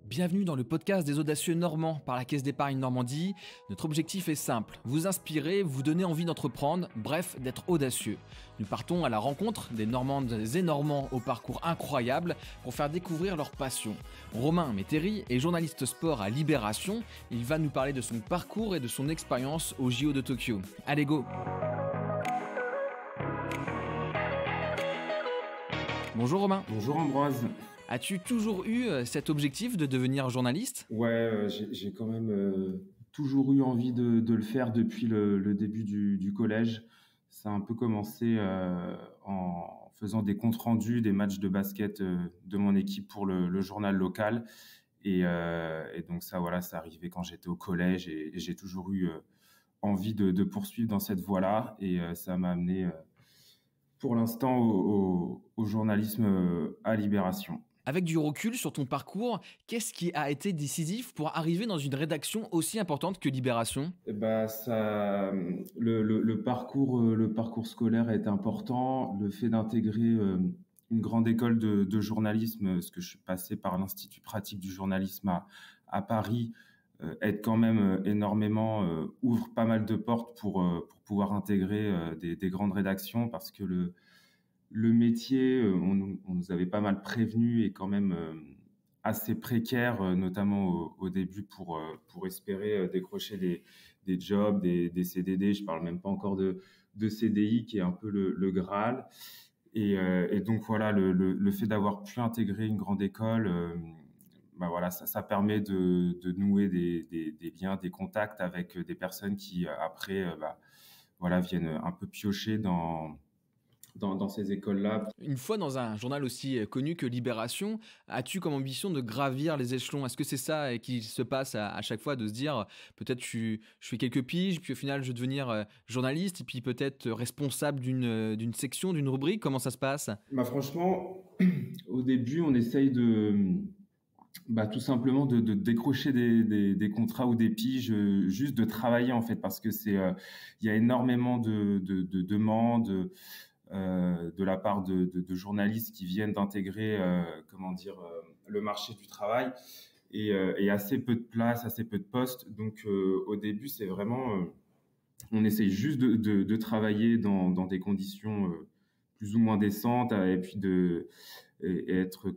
Bienvenue dans le podcast des audacieux normands par la Caisse d'épargne Normandie. Notre objectif est simple, vous inspirer, vous donner envie d'entreprendre, bref, d'être audacieux. Nous partons à la rencontre des Normandes et Normands au parcours incroyable pour faire découvrir leur passion. Romain Métairie est journaliste sport à Libération. Il va nous parler de son parcours et de son expérience au JO de Tokyo. Allez go! Bonjour Romain. Bonjour Ambroise. As-tu toujours eu cet objectif de devenir journaliste ? Ouais, j'ai quand même toujours eu envie de le faire depuis le début du collège. Ça a un peu commencé en faisant des comptes rendus des matchs de basket de mon équipe pour le journal local. Et donc ça, voilà, ça arrivait quand j'étais au collège et j'ai toujours eu envie de poursuivre dans cette voie-là. Et ça m'a amené pour l'instant au journalisme à Libération. Avec du recul sur ton parcours, qu'est-ce qui a été décisif pour arriver dans une rédaction aussi importante que Libération ? Le parcours scolaire est important. Le fait d'intégrer une grande école de journalisme, parce que je suis passé par l'Institut pratique du journalisme à Paris, aide quand même énormément, ouvre pas mal de portes pour pouvoir intégrer des grandes rédactions, parce que le métier, on nous avait pas mal prévenu, est quand même assez précaire, notamment au début pour espérer décrocher des jobs, des CDD. Je parle même pas encore de CDI, qui est un peu le Graal. Et donc voilà, le fait d'avoir pu intégrer une grande école, voilà, ça permet de nouer des liens, des contacts avec des personnes qui après voilà, viennent un peu piocher dans ces écoles-là. Une fois dans un journal aussi connu que Libération, as-tu comme ambition de gravir les échelons ? Est-ce que c'est ça qui se passe à chaque fois, de se dire peut-être je fais quelques piges, puis au final je vais devenir journaliste, et puis peut-être responsable d'une section, d'une rubrique ? Comment ça se passe ? Franchement, au début, on essaye tout simplement de décrocher des contrats ou des piges, juste de travailler en fait, parce que il y a énormément de demandes de la part de journalistes qui viennent d'intégrer le marché du travail, et assez peu de place, assez peu de postes. Donc au début, c'est vraiment on essaye juste de travailler dans des conditions plus ou moins décentes, et puis et être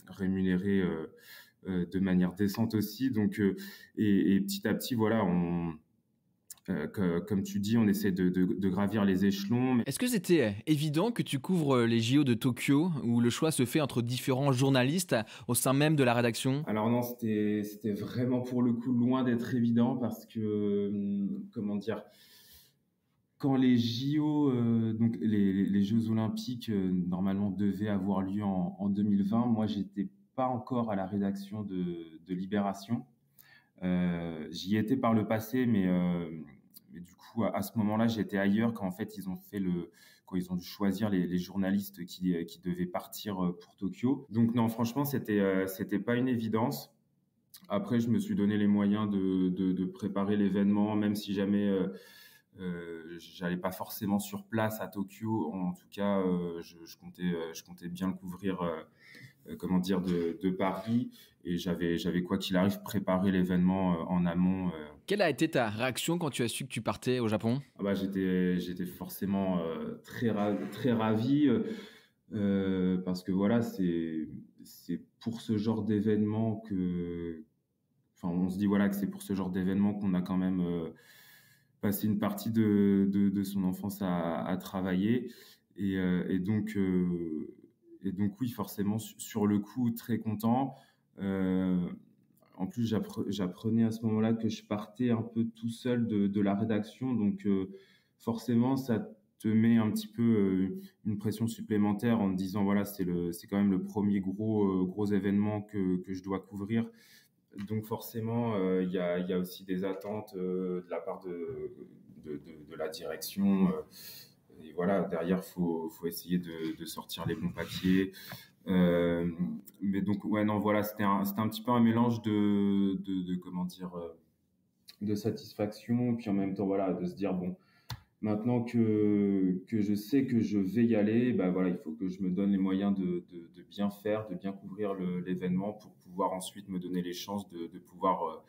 rémunéré de manière décente aussi. Donc et petit à petit, voilà, comme tu dis, on essaie de gravir les échelons. Est-ce que c'était évident que tu couvres les JO de Tokyo, où le choix se fait entre différents journalistes au sein même de la rédaction ? Alors non, c'était vraiment pour le coup loin d'être évident, parce que quand les JO, donc les Jeux Olympiques, normalement devaient avoir lieu en 2020, moi j'étais pas encore à la rédaction de Libération. J'y étais par le passé, mais du coup à ce moment-là j'étais ailleurs, quand en fait quand ils ont dû choisir les journalistes qui devaient partir pour Tokyo. Donc non, franchement c'était pas une évidence. Après, je me suis donné les moyens de préparer l'événement, même si jamais j'allais pas forcément sur place à Tokyo. En tout cas, je comptais bien le couvrir de Paris, et j'avais quoi qu'il arrive préparé l'événement en amont. Quelle a été ta réaction quand tu as su que tu partais au Japon ? J'étais forcément très ravi, parce que voilà, c'est pour ce genre d'événement on se dit voilà que c'est pour ce genre d'événement qu'on a quand même passé une partie de son enfance à travailler, et donc oui, forcément sur le coup très content. En plus, j'apprenais à ce moment-là que je partais un peu tout seul de la rédaction, donc forcément ça te met un petit peu une pression supplémentaire, en te disant voilà, c'est quand même le premier gros événement que je dois couvrir. Donc forcément, il y a aussi des attentes de la part de la direction. Et voilà, derrière, faut essayer de sortir les bons papiers. Mais donc ouais, non, voilà, c'était un petit peu un mélange de satisfaction, puis en même temps voilà, de se dire bon, Maintenant que je sais que je vais y aller, bah voilà, il faut que je me donne les moyens de bien faire, de bien couvrir l'événement pour pouvoir ensuite me donner les chances de pouvoir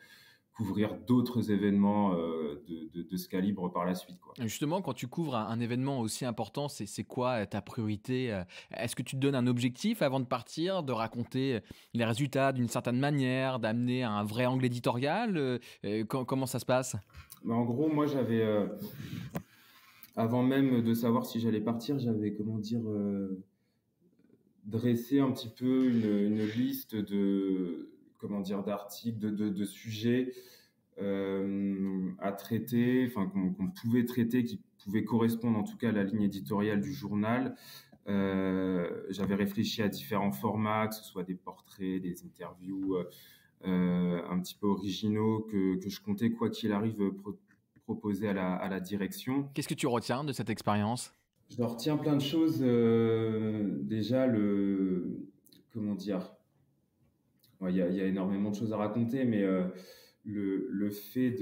couvrir d'autres événements de ce calibre par la suite, quoi. Justement, quand tu couvres un événement aussi important, c'est quoi, ta priorité, Est-ce que tu te donnes un objectif avant de partir, de raconter, les résultats d'une certaine manière, d'amener un vrai angle éditorial, comment ça se passe? Mais en gros, moi, avant même de savoir si j'allais partir, j'avais, comment dire, dressé un petit peu une liste comment dire, d'articles, de sujets à traiter, enfin qu'on pouvait traiter, qui pouvaient correspondre en tout cas à la ligne éditoriale du journal. J'avais réfléchi à différents formats, que ce soit des portraits, des interviews un petit peu originaux que je comptais, quoi qu'il arrive, proposer à la direction. Qu'est-ce que tu retiens de cette expérience? Je retiens plein de choses. Déjà, comment dire, ouais, il y a énormément de choses à raconter, mais le fait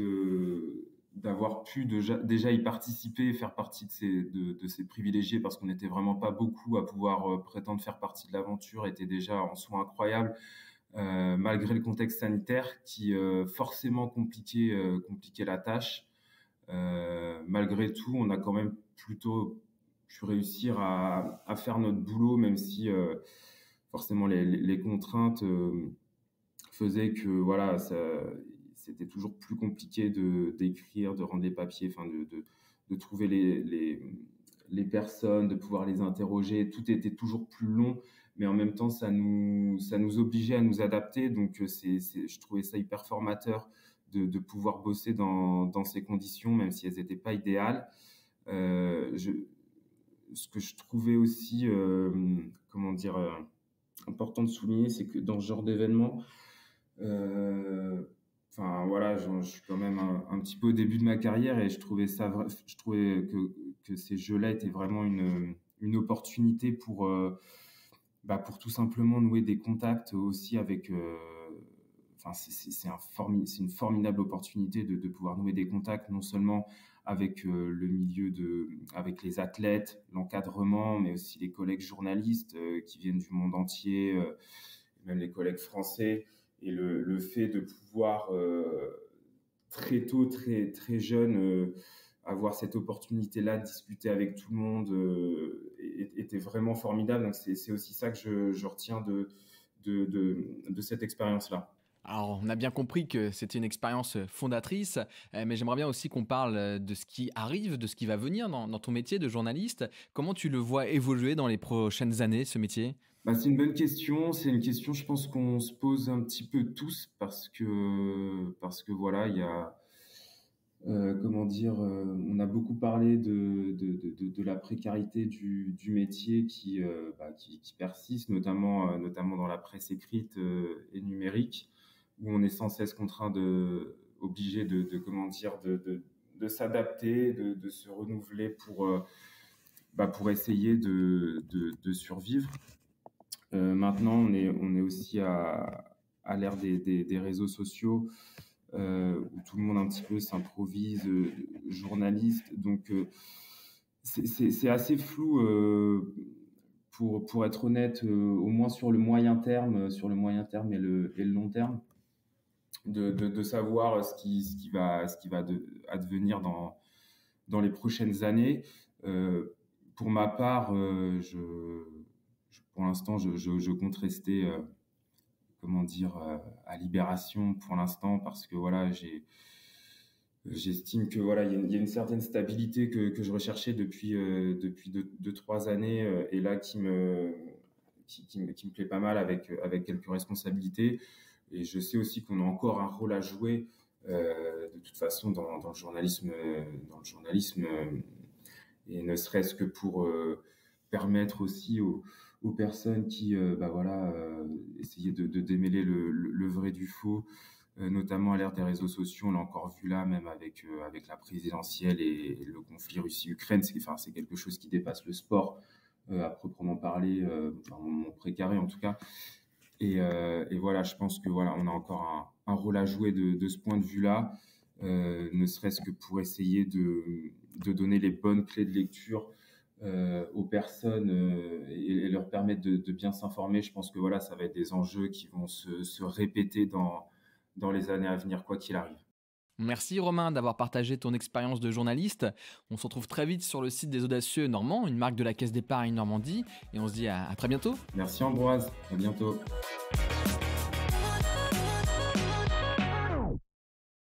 d'avoir pu déjà y participer, faire partie de ces privilégiés, parce qu'on n'était vraiment pas beaucoup à pouvoir prétendre faire partie de l'aventure, était déjà en soi incroyable, malgré le contexte sanitaire qui forcément compliquait la tâche. Malgré tout, on a quand même plutôt pu réussir à faire notre boulot, même si forcément les contraintes faisaient que voilà, c'était toujours plus compliqué d'écrire, de rendre les papiers, enfin de trouver les personnes, de pouvoir les interroger. Tout était toujours plus long, mais en même temps, ça nous obligeait à nous adapter. Donc, je trouvais ça hyper formateur de pouvoir bosser dans ces conditions, même si elles n'étaient pas idéales. Euh, je, Ce que je trouvais aussi, comment dire, important de souligner, c'est que dans ce genre d'événement, euh, enfin voilà, je suis quand même un petit peu au début de ma carrière et je trouvais que ces jeux-là étaient vraiment une opportunité pour tout simplement nouer des contacts aussi avec. Enfin, c'est une formidable opportunité de pouvoir nouer des contacts non seulement avec le milieu avec les athlètes, l'encadrement, mais aussi les collègues journalistes qui viennent du monde entier, même les collègues français. Et le fait de pouvoir très tôt, très jeune, avoir cette opportunité-là de discuter avec tout le monde était vraiment formidable. Donc c'est aussi ça que je retiens de cette expérience-là. Alors, on a bien compris que c'était une expérience fondatrice, mais j'aimerais bien aussi qu'on parle de ce qui arrive, de ce qui va venir dans ton métier de journaliste. Comment tu le vois évoluer dans les prochaines années, ce métier? Bah, c'est une bonne question. C'est une question, je pense qu'on se pose un petit peu tous parce que voilà, il y a, comment dire, on a beaucoup parlé de la précarité du métier qui persiste, notamment dans la presse écrite et numérique, où on est sans cesse contraint obligé comment dire, de s'adapter, de se renouveler pour essayer de survivre. Maintenant, on est aussi à l'ère des réseaux sociaux où tout le monde un petit peu s'improvise journaliste. Donc, c'est assez flou pour être honnête, au moins sur le moyen terme et le long terme, de savoir ce qui va advenir dans les prochaines années. Pour ma part, pour l'instant, je compte rester, comment dire, à Libération pour l'instant parce que voilà, j'estime que voilà, il y a une certaine stabilité que je recherchais depuis 3 années et là qui me plaît pas mal avec quelques responsabilités. Et je sais aussi qu'on a encore un rôle à jouer de toute façon dans le journalisme, et ne serait-ce que pour permettre aussi aux personnes qui, bah voilà, essayer de démêler le vrai du faux, notamment à l'ère des réseaux sociaux. On l'a encore vu là, même avec la présidentielle et le conflit Russie-Ukraine. C'est quelque chose qui dépasse le sport à proprement parler, dans mon précaré en tout cas. Et voilà, je pense que voilà, on a encore un rôle à jouer de ce point de vue-là. ne serait-ce que pour essayer de donner les bonnes clés de lecture aux personnes et leur permettre de bien s'informer. Je pense que voilà, ça va être des enjeux qui vont se répéter dans les années à venir, quoi qu'il arrive. Merci Romain d'avoir partagé ton expérience de journaliste. On se retrouve très vite sur le site des Audacieux Normands, une marque de la Caisse d'épargne Normandie, et on se dit à très bientôt. Merci Ambroise, à bientôt.